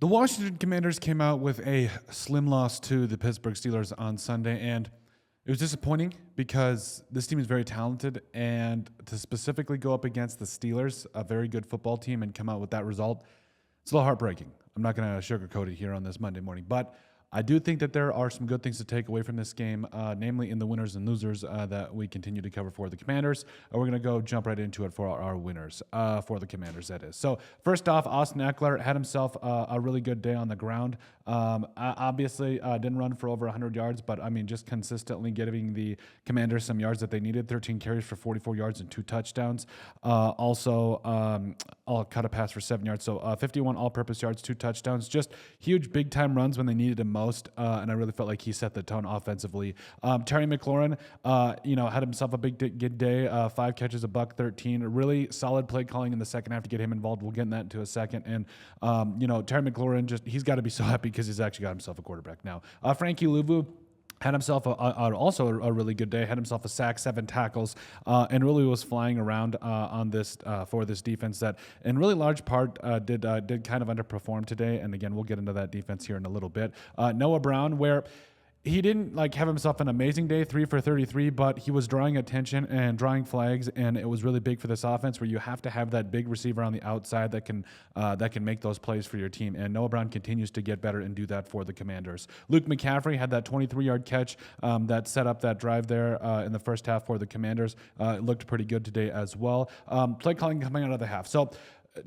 The Washington Commanders came out with a slim loss to the Pittsburgh Steelers on Sunday, and it was disappointing because this team is very talented, and to specifically go up against the Steelers, a very good football team, and come out with that result, it's a little heartbreaking. I'm not going to sugarcoat it here on this Monday morning, but I do think that there are some good things to take away from this game, namely in the winners and losers that we continue to cover for the Commanders. We're going to go jump right into it for our winners, for the Commanders, that is. So first off, Austin Eckler had himself a really good day on the ground. Obviously, didn't run for over 100 yards, but I mean, just consistently giving the Commanders some yards that they needed. 13 carries for 44 yards and 2 touchdowns. Also, cut a pass for 7 yards. So 51 all-purpose yards, 2 touchdowns. Just huge, big-time runs when they needed him most, and I really felt like he set the tone offensively. Terry McLaurin, had himself a good day. 5 catches, $113. A really solid play calling in the second half to get him involved. We'll get in that into a second. And Terry McLaurin, he's got to be so happy because he's actually got himself a quarterback now. Frankie Louvu had himself also a really good day. Had himself a sack, 7 tackles, and really was flying around on this for this defense that, in really large part, did kind of underperform today. And again, we'll get into that defense here in a little bit. Noah Brown, where he didn't have himself an amazing day, 3 for 33, but he was drawing attention and drawing flags, and it was really big for this offense where you have to have that big receiver on the outside that can make those plays for your team. And Noah Brown continues to get better and do that for the Commanders. Luke McCaffrey had that 23-yard catch that set up that drive there in the first half for the Commanders. It looked pretty good today as well. Play calling coming out of the half. So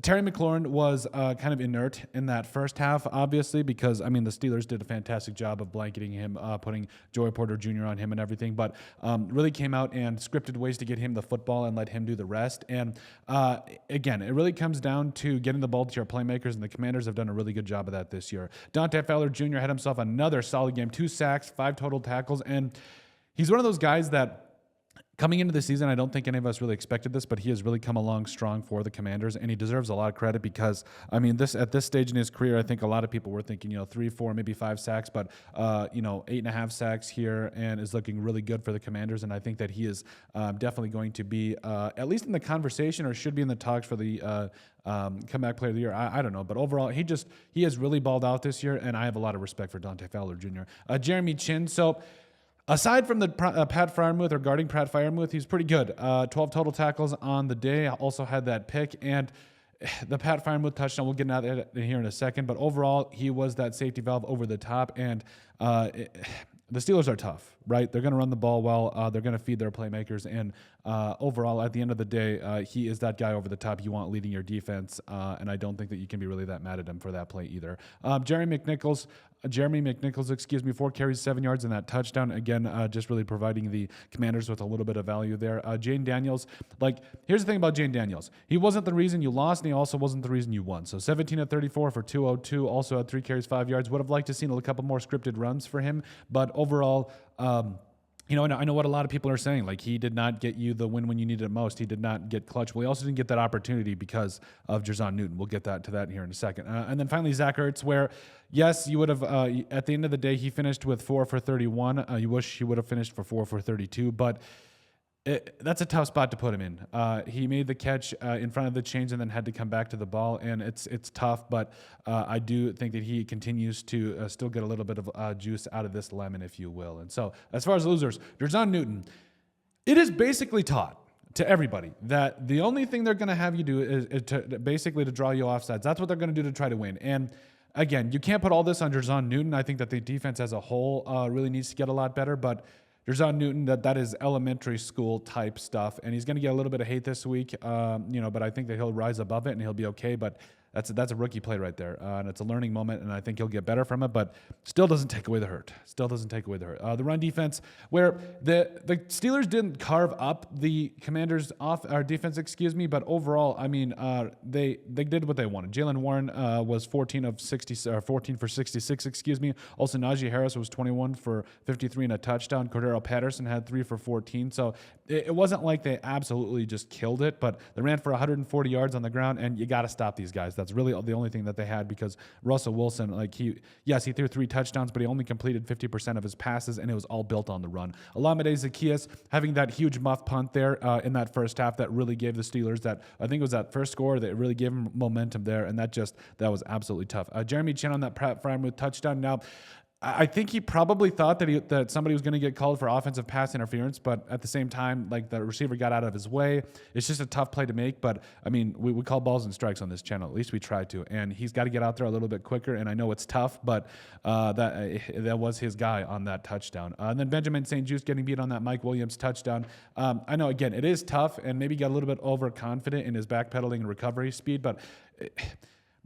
Terry McLaurin was kind of inert in that first half, obviously, because, the Steelers did a fantastic job of blanketing him, putting Joey Porter Jr. on him and everything, but really came out and scripted ways to get him the football and let him do the rest. And again, it really comes down to getting the ball to your playmakers, and the Commanders have done a really good job of that this year. Dante Fowler Jr. had himself another solid game, 2 sacks, 5 total tackles, and he's one of those guys that, coming into the season, I don't think any of us really expected this, but he has really come along strong for the Commanders, and he deserves a lot of credit because, at this stage in his career, I think a lot of people were thinking, 3, 4, maybe 5 sacks, but, 8.5 sacks here, and is looking really good for the Commanders, and I think that he is definitely going to be at least in the conversation, or should be in the talks for the comeback player of the year. I don't know, but overall, he has really balled out this year, and I have a lot of respect for Dante Fowler Jr. Jeremy Chin, so aside from the Pat Freiermuth, or guarding Pat Freiermuth, he's pretty good. 12 total tackles on the day. Also had that pick, and the Pat Freiermuth touchdown, we'll get into that here in a second, but overall, he was that safety valve over the top, and the Steelers are tough, right? They're going to run the ball well. They're going to feed their playmakers, and overall, at the end of the day, he is that guy over the top you want leading your defense, and I don't think that you can be really that mad at him for that play either. Jeremy McNichols, 4 carries, 7 yards, and that touchdown. Again, just really providing the Commanders with a little bit of value there. Jane Daniels, here's the thing about Jane Daniels. He wasn't the reason you lost, and he also wasn't the reason you won. So 17 of 34 for 202, also had 3 carries, 5 yards. Would have liked to seen a couple more scripted runs for him, but overall, I know what a lot of people are saying. He did not get you the win when you needed it most. He did not get clutch. Well, he also didn't get that opportunity because of Jerzon Newton. We'll get to that here in a second. And then finally, Zach Ertz, where, yes, you would have, at the end of the day, he finished with 4 for 31. You wish he would have finished for 4 for 32, but that's a tough spot to put him in. He made the catch in front of the chains and then had to come back to the ball, and it's tough, but I do think that he continues to still get a little bit of juice out of this lemon, if you will. And so, as far as losers, Jerzon Newton, it is basically taught to everybody that the only thing they're going to have you do is to draw you offsides. That's what they're going to do to try to win. And again, you can't put all this on Jerzon Newton. I think that the defense as a whole really needs to get a lot better, but Jerzon Newton, that is elementary school type stuff, and he's going to get a little bit of hate this week, but I think that he'll rise above it and he'll be okay. But that's a rookie play right there, and it's a learning moment, and I think he'll get better from it, but still doesn't take away the hurt. The run defense, where the Steelers didn't carve up the Commanders' defense, but overall, they did what they wanted. Jaylen Warren was 14 for 66, Also, Najee Harris was 21 for 53 and a touchdown. Cordero Patterson had 3 for 14. So it wasn't like they absolutely just killed it, but they ran for 140 yards on the ground, and you got to stop these guys. That's really the only thing that they had, because Russell Wilson, like he threw 3 touchdowns, but he only completed 50% of his passes, and it was all built on the run. Olamide Zaccheaus having that huge muff punt there in that first half that really gave the Steelers that, I think it was that first score that really gave them momentum there, and that was absolutely tough. Jeremy Chin on that Pat Freiermuth touchdown. Now, I think he probably thought that somebody was going to get called for offensive pass interference, but at the same time, like, the receiver got out of his way. It's just a tough play to make, but I mean, we call balls and strikes on this channel. At least we try to, and he's got to get out there a little bit quicker. And I know it's tough, but that was his guy on that touchdown. And then Benjamin St-Juste getting beat on that Mike Williams touchdown. I know, again, it is tough, and maybe got a little bit overconfident in his backpedaling and recovery speed, but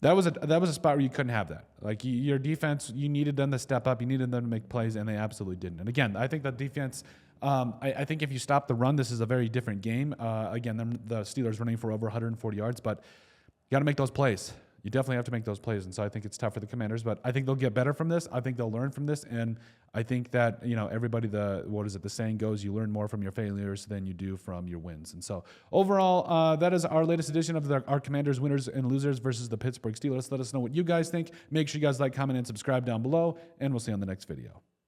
that was a spot where you couldn't have that. Like, your defense, you needed them to step up, you needed them to make plays, and they absolutely didn't. And again, I think that defense, I think if you stop the run, this is a very different game. Again, the Steelers running for over 140 yards, but you got to make those plays. You definitely have to make those plays, and so I think it's tough for the Commanders, but I think they'll get better from this. I think they'll learn from this, and I think that, everybody, the saying goes, you learn more from your failures than you do from your wins. And so overall, that is our latest edition of our Commanders winners and losers versus the Pittsburgh Steelers. Let us know what you guys think. Make sure you guys like, comment, and subscribe down below, and we'll see you on the next video.